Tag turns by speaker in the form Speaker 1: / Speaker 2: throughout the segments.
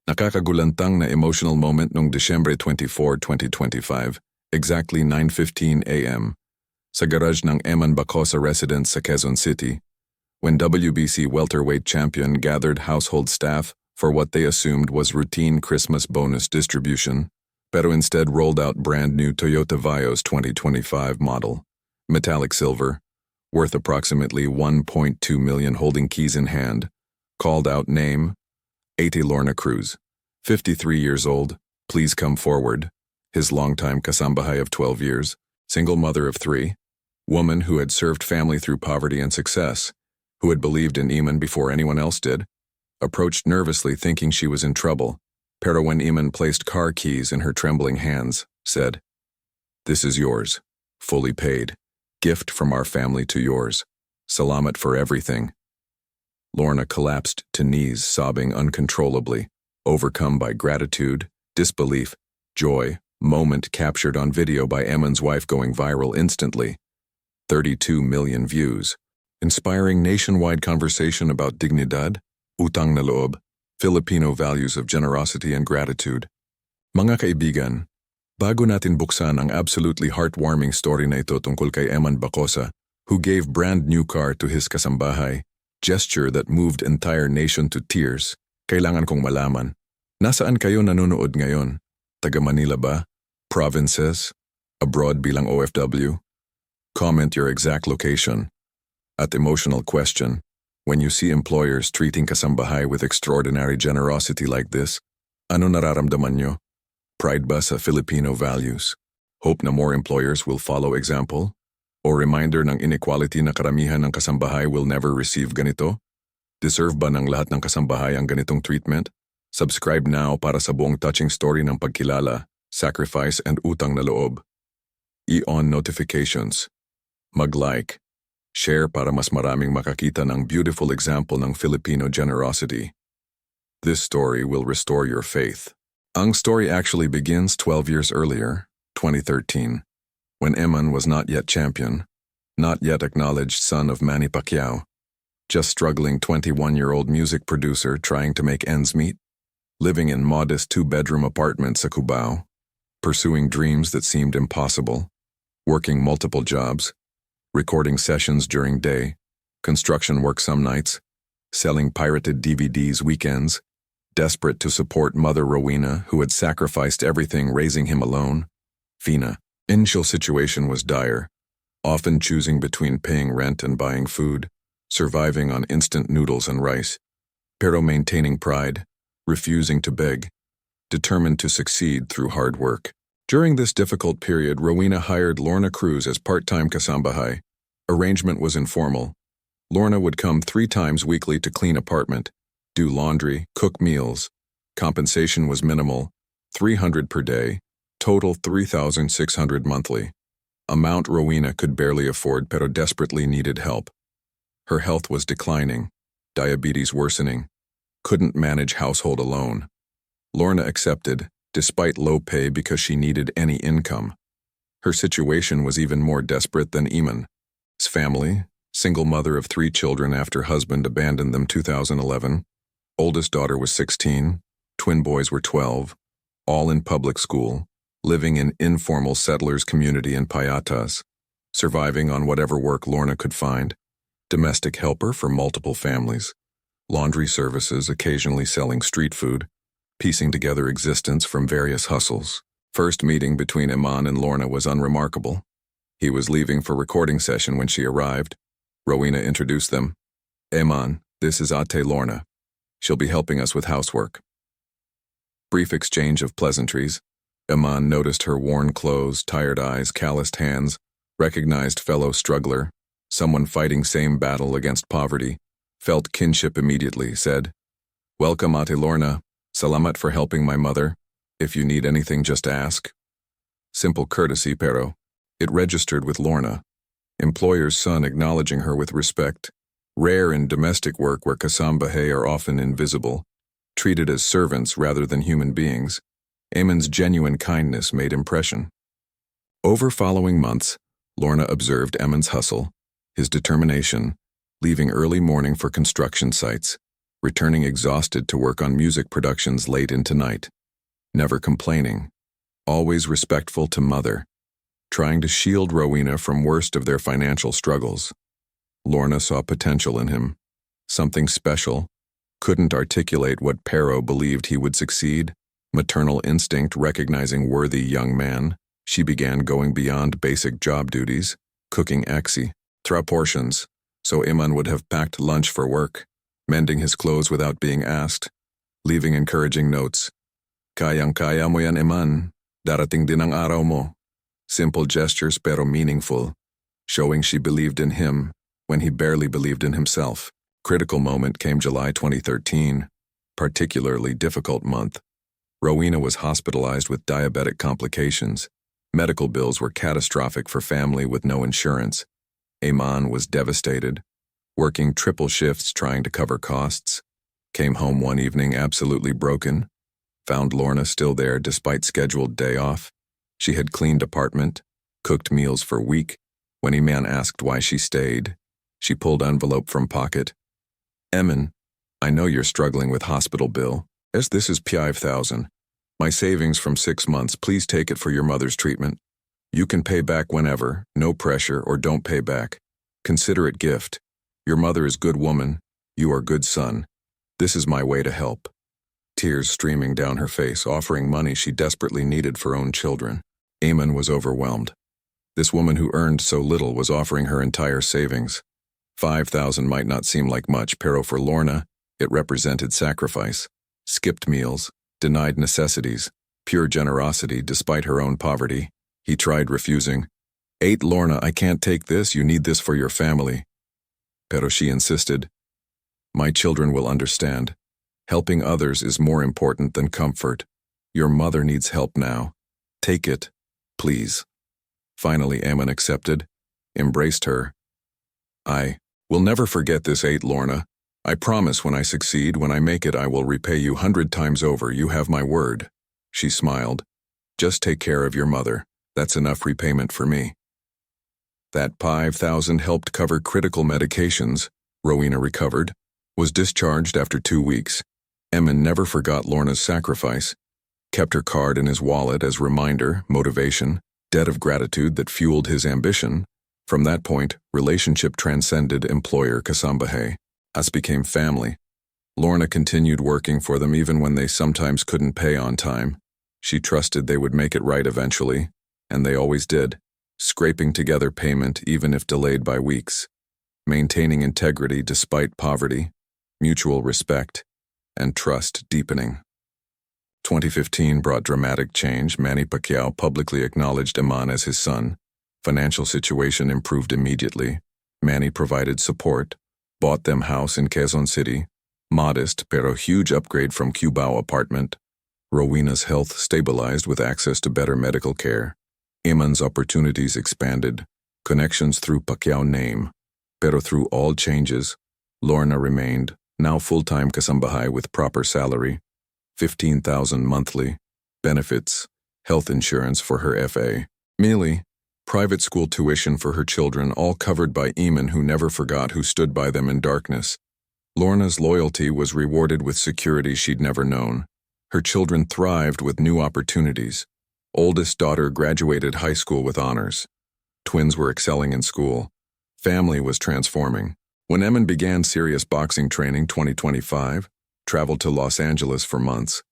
Speaker 1: Nakakagulantang na emotional moment noong Disyembre 24, 2025, exactly 9:15 a.m. sa garage ng Eman Bacosa residence sa Quezon City, when WBC welterweight champion gathered household staff for what they assumed was routine Christmas bonus distribution, pero instead rolled out brand new Toyota Vios 2025 model, metallic silver, worth approximately 1.2 million, holding keys in hand, called out name, Ate Lorna Cruz, 53 years old, please come forward, his longtime kasambahay of 12 years, single mother of 3, woman who had served family through poverty and success, who had believed in Eman before anyone else did, approached nervously thinking she was in trouble, pero when Eman placed car keys in her trembling hands, said, "This is yours, fully paid, gift from our family to yours, salamat for everything." Lorna collapsed to knees, sobbing uncontrollably, overcome by gratitude, disbelief, joy, moment captured on video by Eman's wife going viral instantly. 32 million views, inspiring nationwide conversation about dignidad, utang na loob, Filipino values of generosity and gratitude. Mga kaibigan, bago natin buksan ang absolutely heartwarming story na ito tungkol kay Eman Bacosa, who gave brand new car to his kasambahay, gesture that moved entire nation to tears, kailangan kong malaman, nasaan kayo nanonood ngayon? Taga Manila ba? Provinces? Abroad bilang OFW? Comment your exact location. At emotional question, when you see employers treating kasambahay with extraordinary generosity like this, ano nararamdaman nyo? Pride ba sa Filipino values? Hope na more employers will follow example? O reminder ng inequality na karamihan ng kasambahay will never receive ganito? Deserve ba ng lahat ng kasambahay ang ganitong treatment? Subscribe now para sa buong touching story ng pagkilala, sacrifice and utang na loob. I-on notifications. Mag-like. Share para mas maraming makakita ng beautiful example ng Filipino generosity. This story will restore your faith. Ang story actually begins 12 years earlier, 2013. When Eman was not yet champion, not yet acknowledged son of Manny Pacquiao, just struggling 21-year-old music producer trying to make ends meet, living in modest 2-bedroom apartments sa Cubao, pursuing dreams that seemed impossible, working multiple jobs, recording sessions during day, construction work some nights, selling pirated DVDs weekends, desperate to support mother Rowena who had sacrificed everything raising him alone, Fina. Initial situation was dire, often choosing between paying rent and buying food, surviving on instant noodles and rice, pero maintaining pride, refusing to beg, determined to succeed through hard work. During this difficult period, Rowena hired Lorna Cruz as part-time kasambahay. Arrangement was informal. Lorna would come 3 times weekly to clean apartment, do laundry, cook meals. Compensation was minimal, $300 per day, total $3,600 monthly. Amount Rowena could barely afford pero desperately needed help. Her health was declining, diabetes worsening, couldn't manage household alone. Lorna accepted, despite low pay because she needed any income. Her situation was even more desperate than Eman's family, single mother of 3 children after husband abandoned them 2011. Oldest daughter was 16, twin boys were 12, all in public school, living in informal settlers community in Payatas, surviving on whatever work Lorna could find, domestic helper for multiple families, laundry services, occasionally selling street food, piecing together existence from various hustles. First meeting between Eman and Lorna was unremarkable. He was leaving for recording session when she arrived. Rowena introduced them. "Eman, this is Ate Lorna. She'll be helping us with housework." Brief exchange of pleasantries. Eman noticed her worn clothes, tired eyes, calloused hands, recognized fellow struggler, someone fighting same battle against poverty, felt kinship immediately, said, "Welcome, Ate Lorna. Salamat for helping my mother. If you need anything, just ask." Simple courtesy, pero it registered with Lorna. Employer's son acknowledging her with respect, rare in domestic work where kasambahay are often invisible, treated as servants rather than human beings. Eman's genuine kindness made impression. Over following months, Lorna observed Eman's hustle, his determination, leaving early morning for construction sites, returning exhausted to work on music productions late into night. Never complaining. Always respectful to mother. Trying to shield Rowena from worst of their financial struggles. Lorna saw potential in him. Something special. Couldn't articulate what Pero believed he would succeed. Maternal instinct recognizing worthy young man, she began going beyond basic job duties, cooking extra portions, so Eman would have packed lunch for work, mending his clothes without being asked, leaving encouraging notes. Kayang-kaya mo yan, Eman. Darating din ang araw mo. Simple gestures pero meaningful, showing she believed in him when he barely believed in himself. Critical moment came July 2013, particularly difficult month. Rowena was hospitalized with diabetic complications. Medical bills were catastrophic for family with no insurance. Eman was devastated, working triple shifts trying to cover costs. Came home one evening absolutely broken. Found Lorna still there despite scheduled day off. She had cleaned apartment, cooked meals for week. When Eman asked why she stayed, she pulled envelope from pocket. Eman, I know you're struggling with hospital bill. As this is 5,000. My savings from 6 months, please take it for your mother's treatment. You can pay back whenever, no pressure, or don't pay back. Consider it gift. Your mother is good woman, you are good son. This is my way to help. Tears streaming down her face, offering money she desperately needed for own children. Eman was overwhelmed. This woman who earned so little was offering her entire savings. 5,000 might not seem like much, pero for Lorna, it represented sacrifice. Skipped meals, denied necessities, pure generosity despite her own poverty. He tried refusing. Lorna, I can't take this, you need this for your family. Pero she insisted. My children will understand. Helping others is more important than comfort. Your mother needs help now. Take it, please. Finally, Eman accepted, embraced her. I will never forget this, Lorna. I promise when I succeed, when I make it, I will repay you 100 times over. You have my word. She smiled. Just take care of your mother. That's enough repayment for me. That 5,000 helped cover critical medications. Rowena recovered, was discharged after 2 weeks. Eman never forgot Lorna's sacrifice, kept her card in his wallet as reminder, motivation, debt of gratitude that fueled his ambition. From that point, relationship transcended employer kasambahay. Us became family. Lorna continued working for them even when they sometimes couldn't pay on time. She trusted they would make it right eventually, and they always did, scraping together payment even if delayed by weeks, maintaining integrity despite poverty, mutual respect, and trust deepening. 2015 brought dramatic change. Manny Pacquiao publicly acknowledged Eman as his son. Financial situation improved immediately. Manny provided support, bought them house in Quezon City, modest pero huge upgrade from Cubao apartment. Rowena's health stabilized with access to better medical care. Eman's opportunities expanded, connections through Pacquiao name. Pero through all changes, Lorna remained, now full-time kasambahay with proper salary, 15,000 monthly, benefits, health insurance for her FA, mealy, private school tuition for her children, all covered by Eman, who never forgot who stood by them in darkness. Lorna's loyalty was rewarded with security she'd never known. Her children thrived with new opportunities. Oldest daughter graduated high school with honors. Twins were excelling in school. Family was transforming. When Eman began serious boxing training 2025, traveled to Los Angeles for months.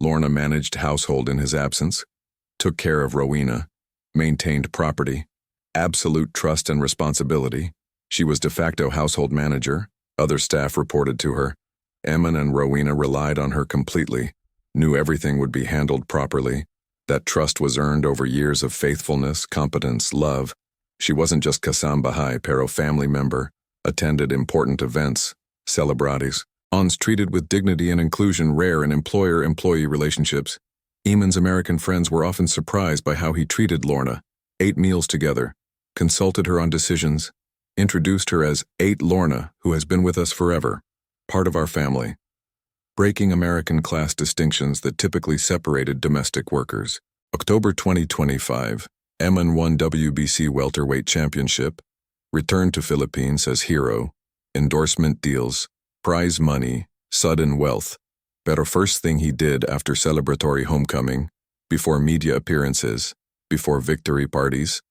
Speaker 1: Lorna managed household in his absence, took care of Rowena, maintained property, absolute trust and responsibility. She was de facto household manager. Other staff reported to her. Eman and Rowena relied on her completely, knew everything would be handled properly. That trust was earned over years of faithfulness, competence, love. She wasn't just kasambahay, pero family member, attended important events, celebratis. Ons treated with dignity and inclusion rare in employer-employee relationships. Eman's American friends were often surprised by how he treated Lorna, ate meals together, consulted her on decisions, introduced her as Lorna, who has been with us forever, part of our family. Breaking American class distinctions that typically separated domestic workers. October 2025, Eman won WBC welterweight championship, returned to Philippines as hero, endorsement deals, prize money, sudden wealth. Pero first thing he did after celebratory homecoming, before media appearances, before victory parties,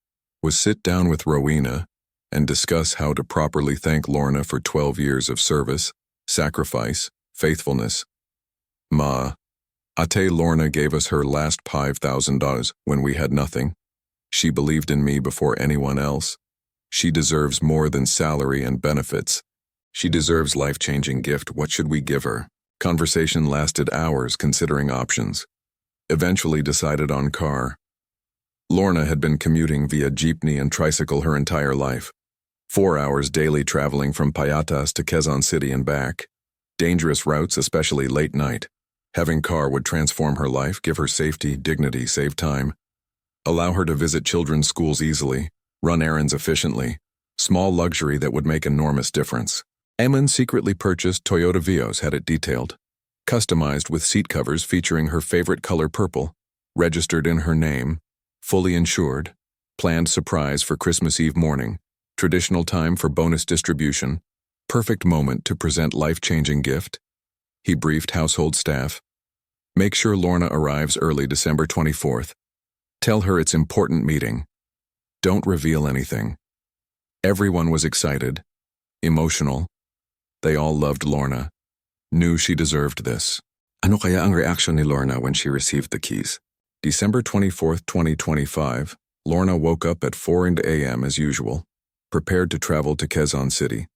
Speaker 1: was sit down with Rowena and discuss how to properly thank Lorna for 12 years of service, sacrifice, faithfulness. Ma, Ate Lorna gave us her last $5,000 when we had nothing. She believed in me before anyone else. She deserves more than salary and benefits. She deserves life-changing gift. What should we give her? Conversation lasted hours considering options. Eventually decided on car. Lorna had been commuting via jeepney and tricycle her entire life. 4 hours daily traveling from Payatas to Quezon City and back. Dangerous routes, especially late night. Having car would transform her life, give her safety, dignity, save time. Allow her to visit children's schools easily, run errands efficiently. Small luxury that would make enormous difference. Eman secretly purchased Toyota Vios, had it detailed. Customized with seat covers featuring her favorite color purple. Registered in her name. Fully insured. Planned surprise for Christmas Eve morning. Traditional time for bonus distribution. Perfect moment to present life-changing gift. He briefed household staff. Make sure Lorna arrives early December 24th. Tell her it's important meeting. Don't reveal anything. Everyone was excited. Emotional. They all loved Lorna. Knew she deserved this. Ano kaya ang reaction ni Lorna when she received the keys? December 24th, 2025, Lorna woke up at 4 a.m. as usual, prepared to travel to Quezon City.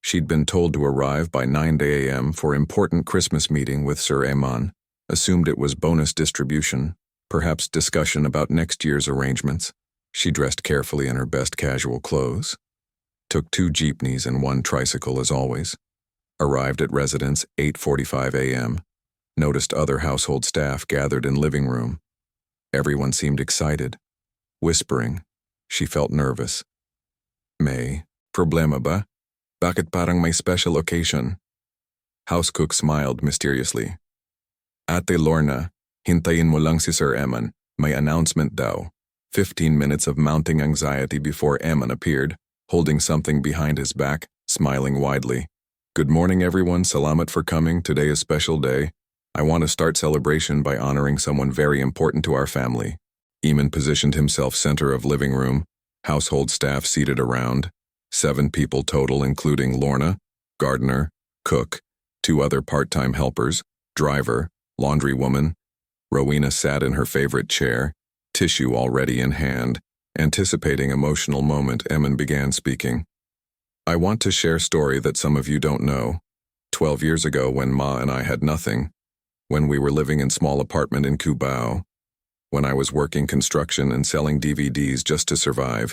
Speaker 1: She'd been told to arrive by 9 a.m. for important Christmas meeting with Sir Eman, assumed it was bonus distribution, perhaps discussion about next year's arrangements. She dressed carefully in her best casual clothes. Took 2 jeepneys and 1 tricycle as always. Arrived at residence 8:45 a.m. Noticed other household staff gathered in living room. Everyone seemed excited. Whispering. She felt nervous. May, problema ba? Bakit parang may special occasion? Housecook smiled mysteriously. Ate Lorna, hintayin mo lang si Sir Eman. May announcement daw. 15 minutes of mounting anxiety before Eman appeared, holding something behind his back, smiling widely. Good morning everyone, salamat for coming. Today is special day. I want to start celebration by honoring someone very important to our family. Eman positioned himself center of living room, household staff seated around, 7 people total including Lorna, gardener, cook, 2 other part-time helpers, driver, laundry woman. Rowena sat in her favorite chair, tissue already in hand. Anticipating emotional moment, Eman began speaking. I want to share story that some of you don't know. 12 years ago when Ma and I had nothing, when we were living in small apartment in Cubao, when I was working construction and selling DVDs just to survive,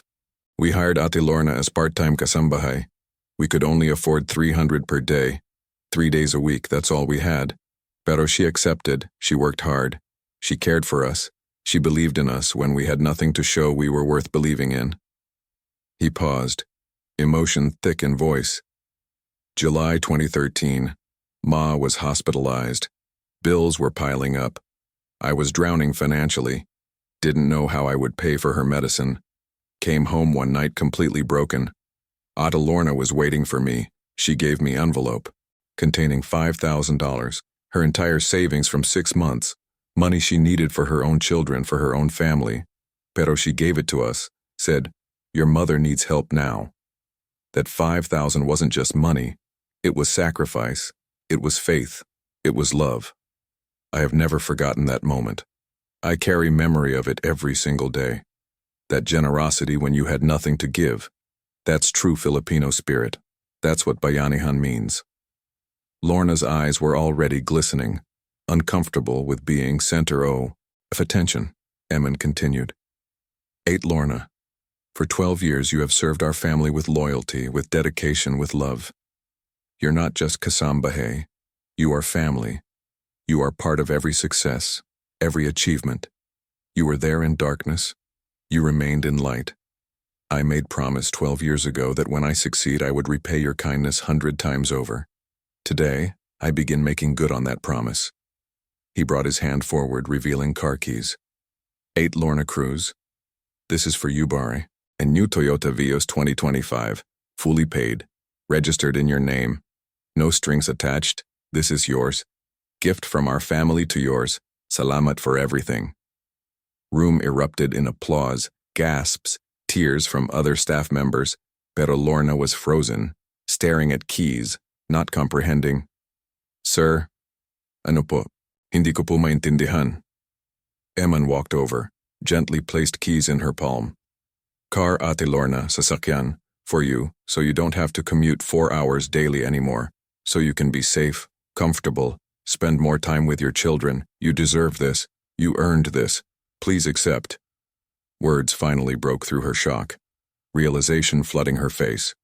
Speaker 1: we hired Ate Lorna as part-time kasambahay. We could only afford 300 per day, 3 days a week, that's all we had. Pero she accepted, she worked hard, she cared for us, she believed in us when we had nothing to show we were worth believing in. He paused, emotion thick in voice. July 2013, Ma was hospitalized. Bills were piling up. I was drowning financially. Didn't know how I would pay for her medicine. Came home one night completely broken. Ate Lorna was waiting for me. She gave me envelope containing $5,000, her entire savings from 6 months, money she needed for her own children, for her own family. Pero she gave it to us, said, your mother needs help now. That $5,000 wasn't just money. It was sacrifice. It was faith. It was love. I have never forgotten that moment. I carry memory of it every single day. That generosity when you had nothing to give. That's true Filipino spirit. That's what bayanihan means. Lorna's eyes were already glistening, uncomfortable with being center of attention. Eman continued. 8 Lorna, for 12 years you have served our family with loyalty, with dedication, with love. You're not just kasambahay. You are family. You are part of every success, every achievement. You were there in darkness. You remained in light. I made promise 12 years ago that when I succeed I would repay your kindness 100 times over. Today, I begin making good on that promise. He brought his hand forward, revealing car keys. 8 Lorna Cruz. This is for you, Barry. A new Toyota Vios 2025, fully paid, registered in your name. No strings attached, This is yours. Gift from our family to yours. Salamat for everything. Room erupted in applause, gasps, tears from other staff members, pero Lorna was frozen, staring at keys, not comprehending. Sir, ano po? Hindi ko po maintindihan. Eman walked over, gently placed keys in her palm. Car Ate Lorna, sasakyan, for you, so you don't have to commute 4 hours daily anymore, so you can be safe, comfortable, spend more time with your children. You deserve this. You earned this. Please accept. Words finally broke through her shock, realization flooding her face.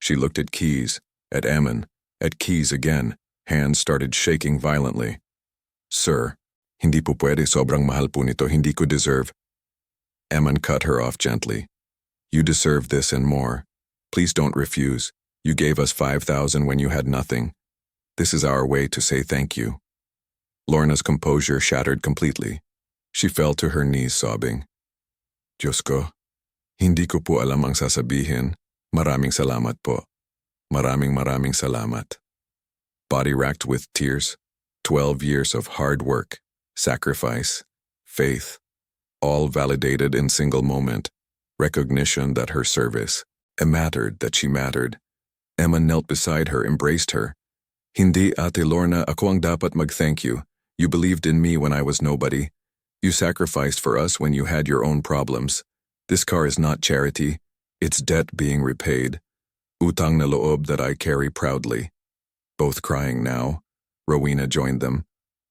Speaker 1: She looked at keys, at Eman, at keys again. Hands started shaking violently. Sir, hindi po pwede, sobrang mahal po nito, hindi ko deserve. Eman cut her off gently. You deserve this and more. Please don't refuse. You gave us 5,000 when you had nothing. This is our way to say thank you. Lorna's composure shattered completely. She fell to her knees sobbing. Diyos ko, hindi ko po alam ang sasabihin. Maraming salamat po. Maraming salamat. Body racked with tears, 12 years of hard work, sacrifice, faith, all validated in single moment, recognition that her service, mattered, that she mattered. Eman knelt beside her, embraced her. Hindi, Ate Lorna, ako ang dapat mag-thank you. You believed in me when I was nobody. You sacrificed for us when you had your own problems. This car is not charity. It's debt being repaid. Utang na loob that I carry proudly. Both crying now. Rowena joined them.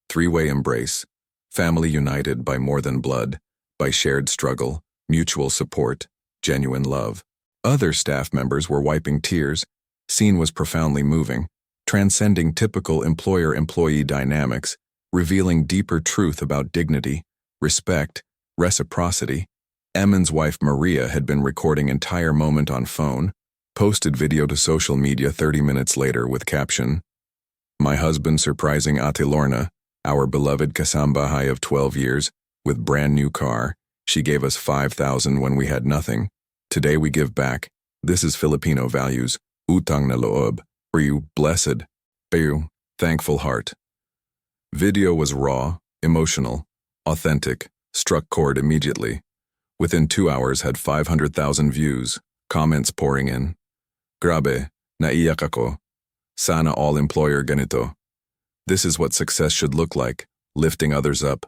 Speaker 1: Three-way embrace. Family united by more than blood, by shared struggle, mutual support, genuine love. Other staff members were wiping tears. Scene was profoundly moving, transcending typical employer-employee dynamics, revealing deeper truth about dignity, respect, reciprocity. Eman's wife Maria had been recording entire moment on phone, posted video to social media 30 minutes later with caption, "My husband surprising Ate Lorna, our beloved kasambahay of 12 years, with brand new car. She gave us 5,000 when we had nothing. Today we give back. This is Filipino values. Utang na loob. For you, blessed. Payu, thankful heart." Video was raw, emotional, authentic, struck chord immediately. Within 2 hours had 500,000 views, comments pouring in. Grabe, naiyak ako. Sana all employer ganito. This is what success should look like, lifting others up.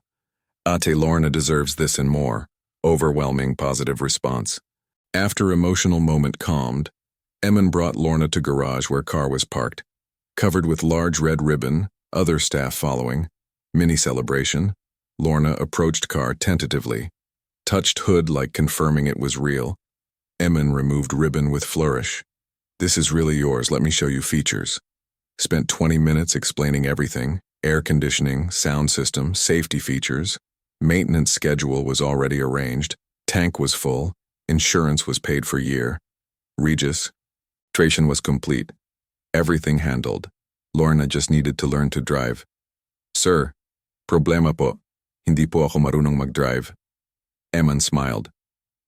Speaker 1: Ate Lorna deserves this and more. Overwhelming positive response. After emotional moment calmed, Eman brought Lorna to garage where car was parked. Covered with large red ribbon, other staff following. Mini celebration. Lorna approached car tentatively. Touched hood like confirming it was real. Eman removed ribbon with flourish. This is really yours, let me show you features. Spent 20 minutes explaining everything. Air conditioning, sound system, safety features. Maintenance schedule was already arranged. Tank was full. Insurance was paid for year. Registration was complete. Everything handled. Lorna just needed to learn to drive. Sir, problema po. Hindi po ako marunong mag-drive. Eman smiled.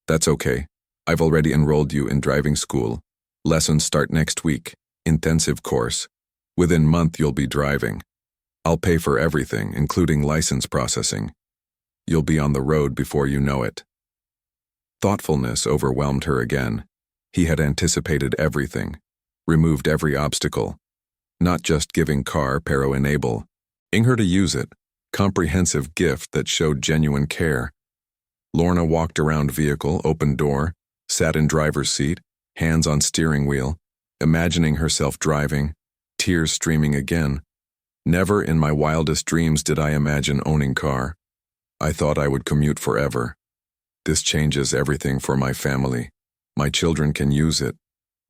Speaker 1: That's okay. I've already enrolled you in driving school. Lessons start next week. Intensive course. Within month you'll be driving. I'll pay for everything, including license processing. You'll be on the road before you know it. Thoughtfulness overwhelmed her again. He had anticipated everything, removed every obstacle. Not just giving car pero enable, ing her to use it, comprehensive gift that showed genuine care. Lorna walked around vehicle, opened door, sat in driver's seat, hands on steering wheel, imagining herself driving, tears streaming again. Never in my wildest dreams did I imagine owning car. I thought I would commute forever. This changes everything for my family. My children can use it.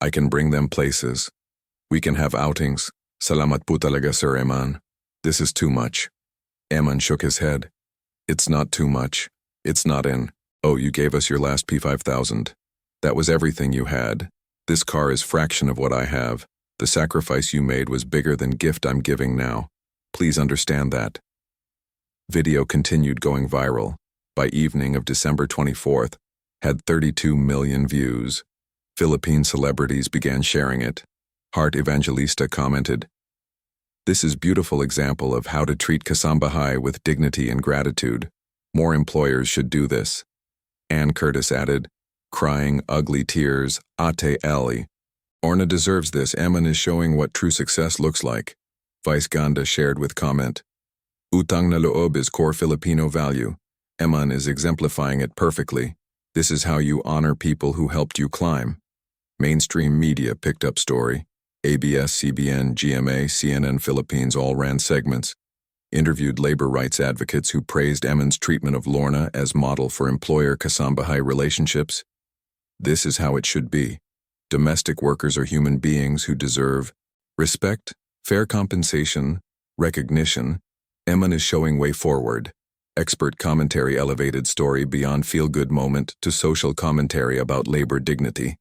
Speaker 1: I can bring them places. We can have outings. Salamat po talaga, Sir Eman. This is too much. Eman shook his head. It's not too much. It's not in, oh, you gave us your last P5,000. That was everything you had. This car is fraction of what I have. The sacrifice you made was bigger than gift I'm giving now. Please understand that. Video continued going viral. By evening of December 24th, had 32 million views. Philippine celebrities began sharing it. Heart Evangelista commented, This is beautiful example of how to treat kasambahay with dignity and gratitude. More employers should do this. Ann Curtis added, crying ugly tears, ate ali. Orna deserves this. Eman is showing what true success looks like. Vice Ganda shared with comment. Utang na loob is core Filipino value. Eman is exemplifying it perfectly. This is how you honor people who helped you climb. Mainstream media picked up story. ABS-CBN, GMA, CNN Philippines all ran segments. Interviewed labor rights advocates who praised Eman's treatment of Lorna as model for employer-kasambahay relationships. This is how it should be. Domestic workers are human beings who deserve respect, fair compensation, recognition. Eman is showing way forward. Expert commentary elevated story beyond feel-good moment to social commentary about labor dignity.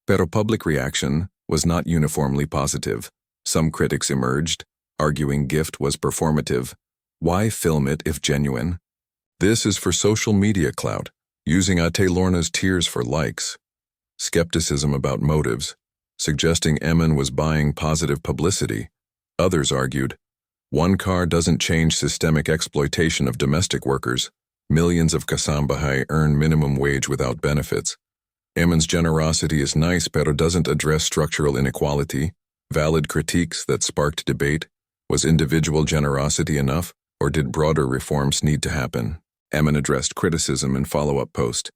Speaker 1: Pero public reaction was not uniformly positive. Some critics emerged, arguing gift was performative. Why film it if genuine? This is for social media clout, using Ate Lorna's tears for likes. Skepticism about motives, suggesting Eman was buying positive publicity. Others argued, one car doesn't change systemic exploitation of domestic workers. Millions of kasambahay earn minimum wage without benefits. Eman's generosity is nice pero doesn't address structural inequality. Valid critiques that sparked debate. Was individual generosity enough, or did broader reforms need to happen? Eman addressed criticism in follow-up post.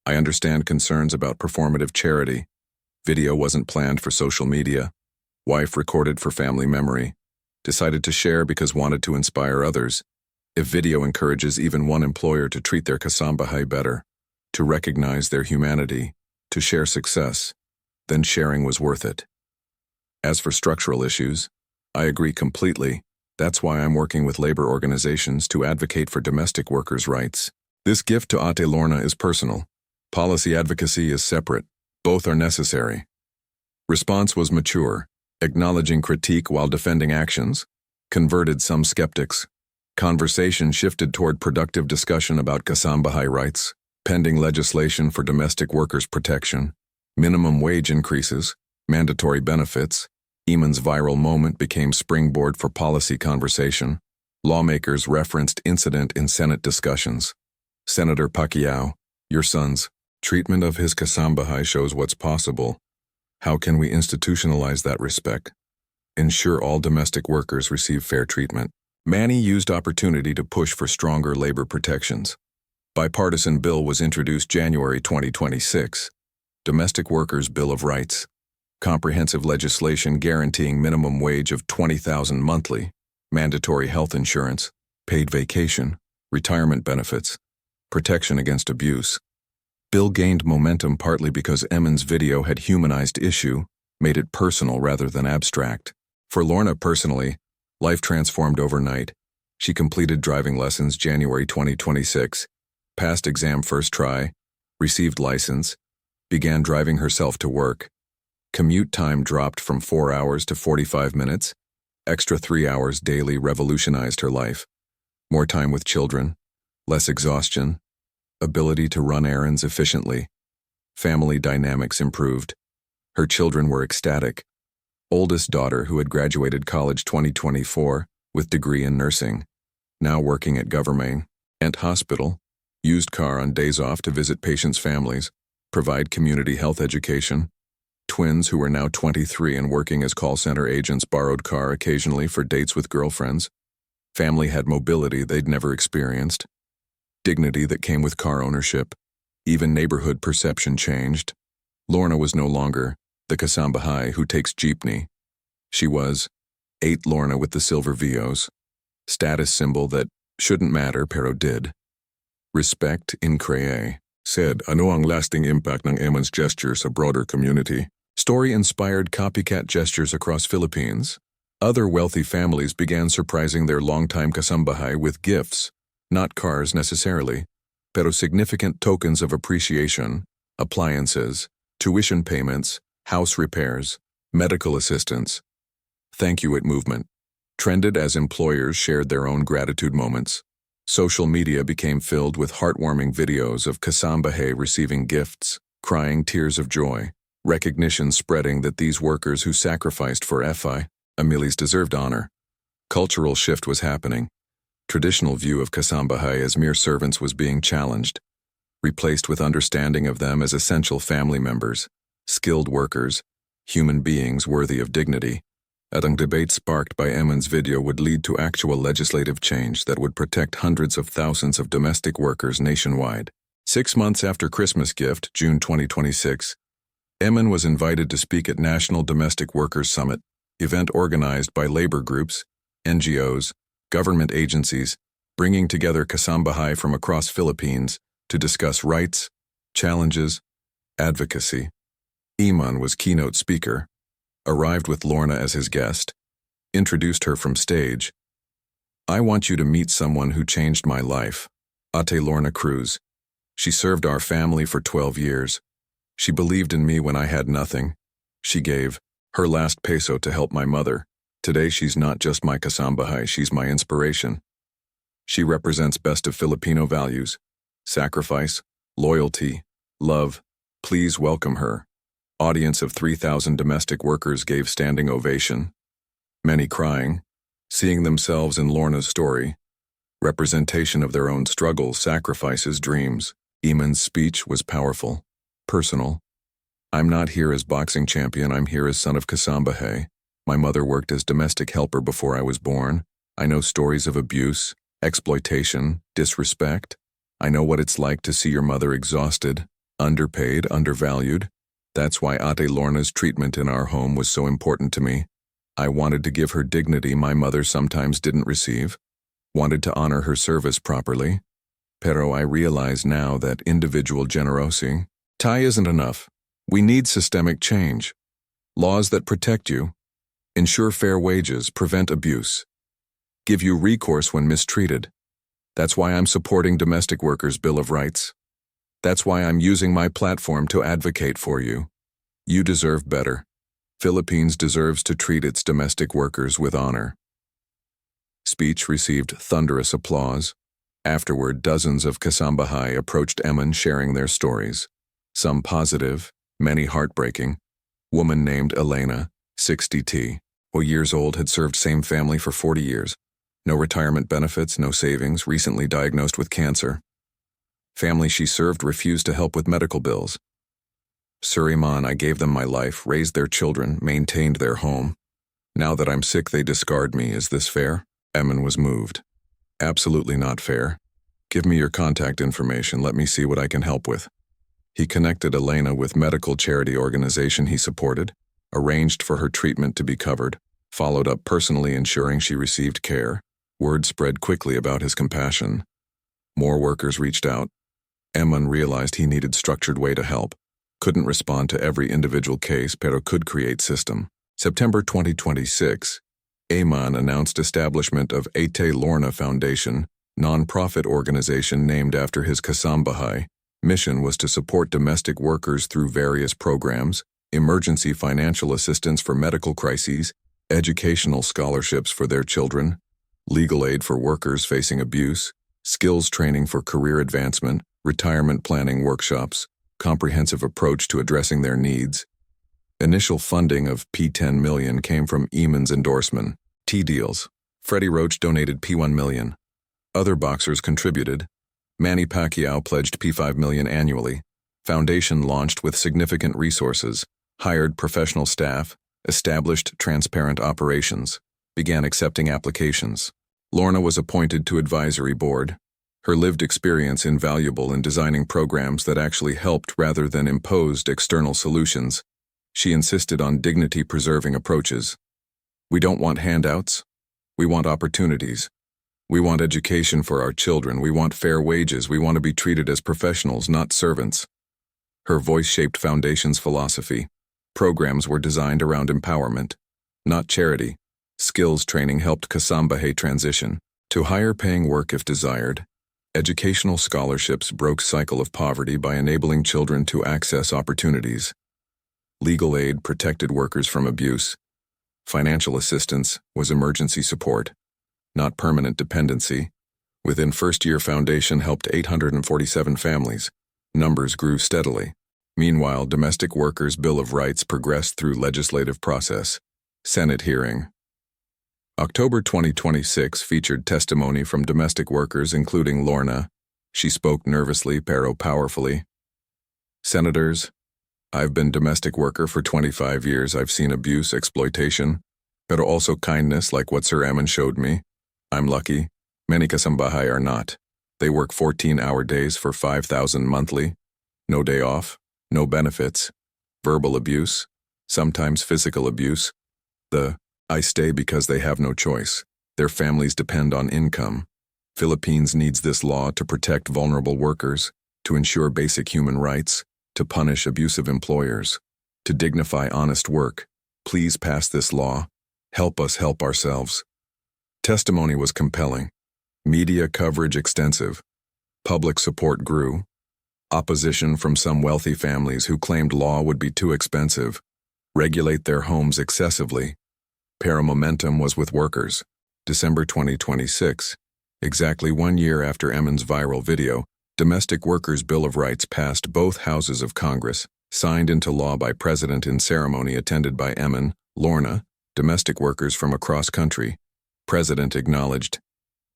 Speaker 1: I understand concerns about performative charity. Video wasn't planned for social media. Wife recorded for family memory. Decided to share because wanted to inspire others. If video encourages even one employer to treat their kasambahay better, to recognize their humanity, to share success, then sharing was worth it. As for structural issues, I agree completely. That's why I'm working with labor organizations to advocate for domestic workers' rights. This gift to Ate Lorna is personal. Policy advocacy is separate. Both are necessary. Response was mature, acknowledging critique while defending actions, converted some skeptics. Conversation shifted toward productive discussion about kasambahay rights, pending legislation for domestic workers' protection, minimum wage increases, mandatory benefits. Eman's viral moment became springboard for policy conversation. Lawmakers referenced incident in Senate discussions. Senator Pacquiao, your son's treatment of his kasambahay shows what's possible. How can we institutionalize that respect? Ensure all domestic workers receive fair treatment. Manny used opportunity to push for stronger labor protections. Bipartisan bill was introduced January 2026. Domestic Workers' Bill of Rights. Comprehensive legislation guaranteeing minimum wage of $20,000 monthly, mandatory health insurance, paid vacation, retirement benefits, protection against abuse. Bill gained momentum partly because Eman's video had humanized issue, made it personal rather than abstract. For Lorna personally, life transformed overnight. She completed driving lessons January 2026, passed exam first try, received license, began driving herself to work. Commute time dropped from 4 hours to 45 minutes. Extra 3 hours daily revolutionized her life. More time with children, less exhaustion, ability to run errands efficiently. Family dynamics improved. Her children were ecstatic. Oldest daughter who had graduated college 2024 with degree in nursing, now working at government hospital, used car on days off to visit patients' families, provide community health education. Twins who were now 23 and working as call center agents borrowed car occasionally for dates with girlfriends. Family had mobility they'd never experienced. Dignity that came with car ownership. Even neighborhood perception changed. Lorna was no longer the kasambahay who takes jeepney. She was 8 Lorna with the silver VOs. Status symbol that shouldn't matter pero did. Respect in Cree. Said, ano ang lasting impact ng Eman's gesture sa broader community? Story inspired copycat gestures across Philippines. Other wealthy families began surprising their longtime kasambahay with gifts, not cars necessarily, pero significant tokens of appreciation, appliances, tuition payments, house repairs, medical assistance. Thank you it movement. Trended as employers shared their own gratitude moments. Social media became filled with heartwarming videos of kasambahay receiving gifts, crying tears of joy, recognition spreading that these workers who sacrificed for FI, Ameli's deserved honor. Cultural shift was happening. Traditional view of kasambahay as mere servants was being challenged, replaced with understanding of them as essential family members, skilled workers, human beings worthy of dignity. At ang debate sparked by Eman's video would lead to actual legislative change that would protect hundreds of thousands of domestic workers nationwide. 6 months after Christmas gift, June 2026, Eman was invited to speak at National Domestic Workers Summit, event organized by labor groups, NGOs, government agencies, bringing together kasambahay from across Philippines to discuss rights, challenges, advocacy. Eman was keynote speaker, arrived with Lorna as his guest, introduced her from stage. "I want you to meet someone who changed my life, Ate Lorna Cruz. She served our family for 12 years. She believed in me when I had nothing. She gave her last peso to help my mother. Today she's not just my kasambahay, she's my inspiration. She represents best of Filipino values, sacrifice, loyalty, love. Please welcome her." Audience of 3,000 domestic workers gave standing ovation, many crying, seeing themselves in Lorna's story, representation of their own struggles, sacrifices, dreams. Eman's speech was powerful, personal. "I'm not here as boxing champion, I'm here as son of kasambahay. My mother worked as domestic helper before I was born. I know stories of abuse, exploitation, disrespect. I know what it's like to see your mother exhausted, underpaid, undervalued. That's why Ate Lorna's treatment in our home was so important to me. I wanted to give her dignity my mother sometimes didn't receive, wanted to honor her service properly. Pero I realize now that individual generosity isn't enough. We need systemic change. Laws that protect you, ensure fair wages, prevent abuse, give you recourse when mistreated. That's why I'm supporting Domestic Workers' Bill of Rights. That's why I'm using my platform to advocate for you. You deserve better. Philippines deserves to treat its domestic workers with honor." Speech received thunderous applause. Afterward, dozens of kasambahay approached Eman sharing their stories. Some positive, many heartbreaking. Woman named Elena, 60 years old, had served same family for 40 years. No retirement benefits, no savings, recently diagnosed with cancer. Family she served refused to help with medical bills. "Sir Eman, I gave them my life, raised their children, maintained their home. Now that I'm sick, they discard me. Is this fair?" Eman was moved. "Absolutely not fair. Give me your contact information. Let me see what I can help with." He connected Elena with medical charity organization he supported, arranged for her treatment to be covered, followed up personally ensuring she received care. Word spread quickly about his compassion. More workers reached out. Eman realized he needed structured way to help. Couldn't respond to every individual case, pero could create system. September 2026, Eman announced establishment of Ate Lorna Foundation, non-profit organization named after his kasambahay. Mission was to support domestic workers through various programs, emergency financial assistance for medical crises, educational scholarships for their children, legal aid for workers facing abuse, skills training for career advancement, retirement planning workshops, comprehensive approach to addressing their needs. Initial funding of P10 million came from Eman's endorsement. Deals. Freddie Roach donated P1 million. Other boxers contributed. Manny Pacquiao pledged P5 million annually. Foundation launched with significant resources, hired professional staff, established transparent operations, began accepting applications. Lorna was appointed to advisory board. Her lived experience invaluable in designing programs that actually helped rather than imposed external solutions. She insisted on dignity-preserving approaches. "We don't want handouts. We want opportunities. We want education for our children. We want fair wages. We want to be treated as professionals, not servants." Her voice shaped Foundation's philosophy. Programs were designed around empowerment, not charity. Skills training helped kasambahay transition to higher-paying work if desired. Educational scholarships broke cycle of poverty by enabling children to access opportunities. Legal aid protected workers from abuse. Financial assistance was emergency support, not permanent dependency. Within first-year Foundation helped 847 families. Numbers grew steadily. Meanwhile, Domestic Workers' Bill of Rights progressed through legislative process. Senate hearing. October 2026 featured testimony from domestic workers including Lorna. She spoke nervously pero powerfully. Senators, I've been domestic worker for 25 years. I've seen abuse, exploitation, pero also kindness like what Sir Eman showed me. I'm lucky. Many kasambahay are not. They work 14-hour days for 5,000 monthly. No day off, no benefits. Verbal abuse, sometimes physical abuse. I stay because they have no choice. Their families depend on income. Philippines needs this law to protect vulnerable workers, to ensure basic human rights, to punish abusive employers, to dignify honest work. Please pass this law. Help us help ourselves. Testimony was compelling. Media coverage extensive. Public support grew. Opposition from some wealthy families who claimed law would be too expensive, regulate their homes excessively. Pero momentum was with workers. December 2026, exactly 1 year after Eman's viral video, Domestic Workers' Bill of Rights passed both houses of Congress, signed into law by President in ceremony attended by Eman, Lorna, domestic workers from across country. President acknowledged,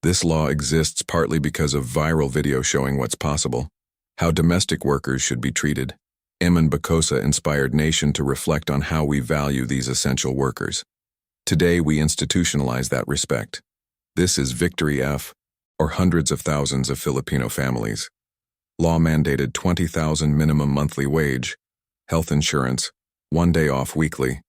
Speaker 1: this law exists partly because of viral video showing what's possible, how domestic workers should be treated. Eman Bacosa inspired nation to reflect on how we value these essential workers. Today we institutionalize that respect. This is Victory F, or hundreds of thousands of Filipino families. Law mandated 20,000 minimum monthly wage, health insurance, 1 day off weekly,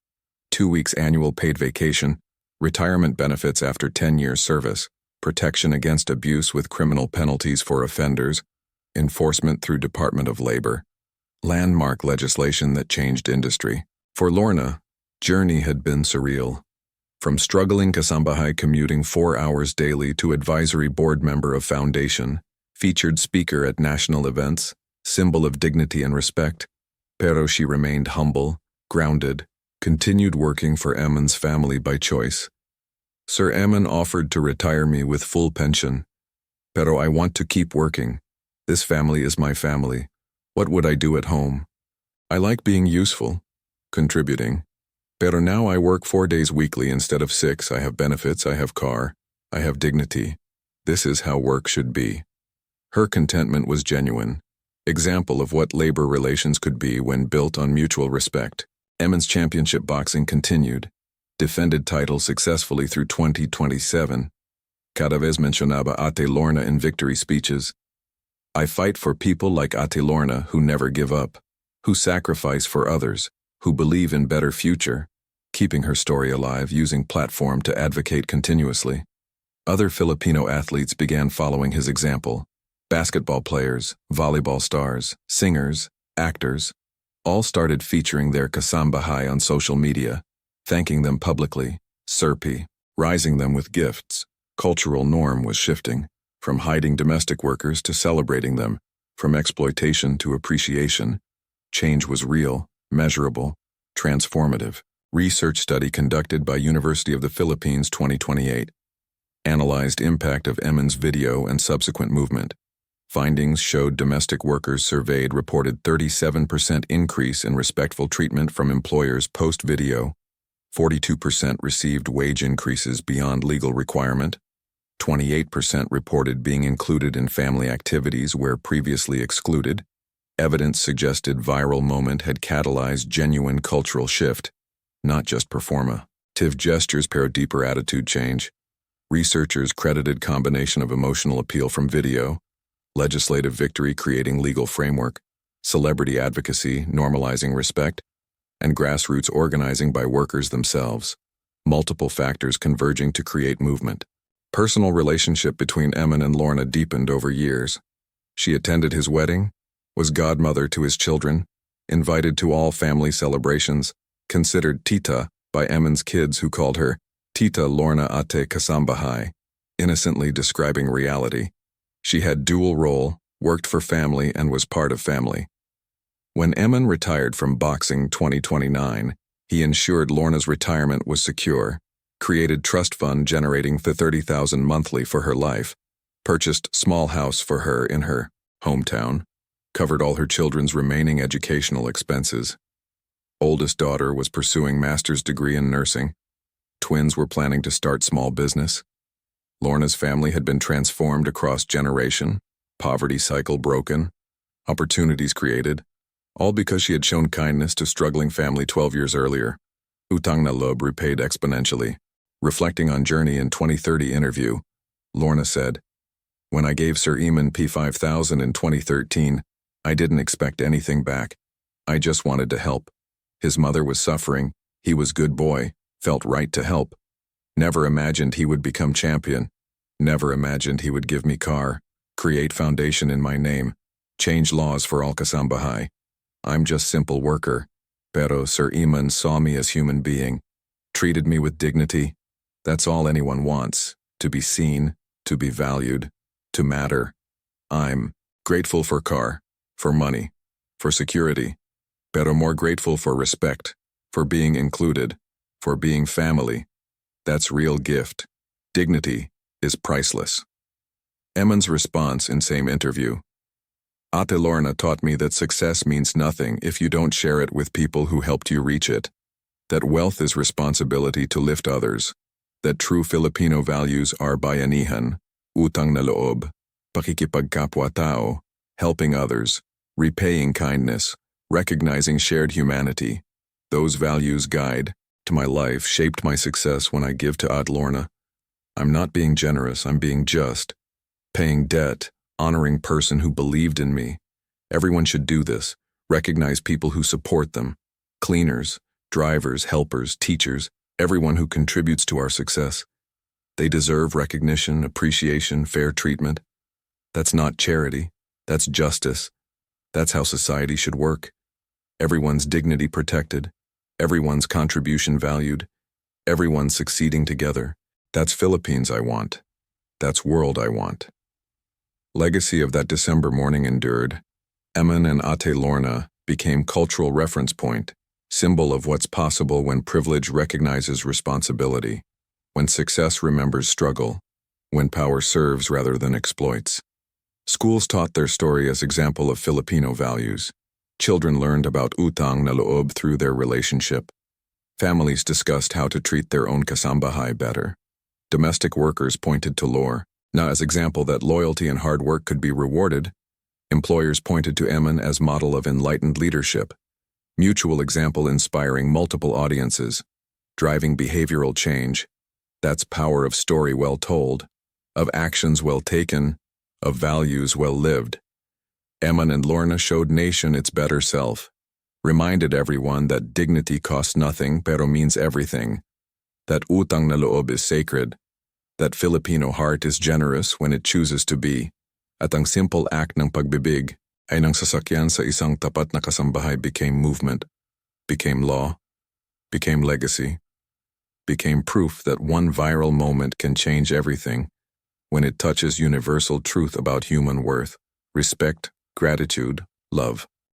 Speaker 1: 2 weeks annual paid vacation, retirement benefits after 10 years service, protection against abuse with criminal penalties for offenders, enforcement through Department of Labor. Landmark legislation that changed industry. For Lorna, journey had been surreal. From struggling kasambahay commuting 4 hours daily to advisory board member of foundation, featured speaker at national events, symbol of dignity and respect, pero she remained humble, grounded, continued working for Eman's family by choice. Sir Eman offered to retire me with full pension, pero I want to keep working. This family is my family. What would I do at home? I like being useful, contributing. Pero now I work 4 days weekly instead of 6. I have benefits, I have car, I have dignity. This is how work should be. Her contentment was genuine. Example of what labor relations could be when built on mutual respect. Eman's championship boxing continued. Defended title successfully through 2027. Cada vez mencionaba Ate Lorna in victory speeches. I fight for people like Ate Lorna who never give up, who sacrifice for others, who believe in better future, keeping her story alive using platform to advocate continuously. Other Filipino athletes began following his example. Basketball players, volleyball stars, singers, actors, all started featuring their kasambahay on social media, thanking them publicly, serpi, rising them with gifts. Cultural norm was shifting, from hiding domestic workers to celebrating them, from exploitation to appreciation. Change was real, measurable, transformative. Research study conducted by University of the Philippines 2028 analyzed impact of Eman's video and subsequent movement. Findings showed domestic workers surveyed reported 37% increase in respectful treatment from employers post-video, 42% received wage increases beyond legal requirement, 28% reported being included in family activities where previously excluded. Evidence suggested viral moment had catalyzed genuine cultural shift, not just performative gestures pero deeper attitude change. Researchers credited combination of emotional appeal from video, legislative victory creating legal framework, celebrity advocacy normalizing respect, and grassroots organizing by workers themselves, multiple factors converging to create movement. Personal relationship between Eman and Lorna deepened over years. She attended his wedding, was godmother to his children, invited to all family celebrations, considered tita by Eman's kids who called her Tita Lorna Ate Kasambahay, innocently describing reality. She had dual role, worked for family and was part of family. When Eman retired from boxing 2029, he ensured Lorna's retirement was secure, created trust fund generating the 30,000 monthly for her life, purchased small house for her in her hometown, covered all her children's remaining educational expenses. Oldest daughter was pursuing master's degree in nursing. Twins were planning to start small business. Lorna's family had been transformed across generation, poverty cycle broken, opportunities created, all because she had shown kindness to struggling family 12 years earlier. Utang na loob repaid exponentially. Reflecting on journey in 2030 interview, Lorna said, "When I gave Sir Eman P5,000 in 2013, I didn't expect anything back. I just wanted to help. His mother was suffering, he was good boy, felt right to help. Never imagined he would become champion. Never imagined he would give me car, create foundation in my name, change laws for all kasambahay. I'm just simple worker. Pero Sir Eman saw me as human being, treated me with dignity. That's all anyone wants, to be seen, to be valued, to matter. I'm grateful for car, for money, for security, pero more grateful for respect, for being included, for being family. That's real gift. Dignity is priceless." Eman's response in same interview, "Ate Lorna taught me that success means nothing if you don't share it with people who helped you reach it. That wealth is responsibility to lift others. That true Filipino values are bayanihan, utang na loob, pakikipagkapwa-tao, helping others, repaying kindness, recognizing shared humanity. Those values guide to my life, shaped my success when I give to Ate Lorna. I'm not being generous, I'm being just, paying debt, honoring person who believed in me. Everyone should do this, recognize people who support them, cleaners, drivers, helpers, teachers, everyone who contributes to our success. They deserve recognition, appreciation, fair treatment. That's not charity, that's justice. That's how society should work. Everyone's dignity protected, everyone's contribution valued, everyone succeeding together. That's Philippines I want. That's world I want." Legacy of that December morning endured. Eman and Ate Lorna became cultural reference point, symbol of what's possible when privilege recognizes responsibility, when success remembers struggle, when power serves rather than exploits. Schools taught their story as example of Filipino values. Children learned about utang na loob through their relationship. Families discussed how to treat their own kasambahay better. Domestic workers pointed to Lorna as example that loyalty and hard work could be rewarded. Employers pointed to Eman as model of enlightened leadership. Mutual example inspiring multiple audiences, driving behavioral change. That's power of story well told, of actions well taken, of values well lived. Eman and Lorna showed nation its better self, reminded everyone that dignity costs nothing pero means everything, that utang na loob is sacred, that Filipino heart is generous when it chooses to be, at ang simple act ng pagbibig ay nang sasakyan sa isang tapat na kasambahay became movement, became law, became legacy, became proof that one viral moment can change everything when it touches universal truth about human worth, respect, gratitude, love.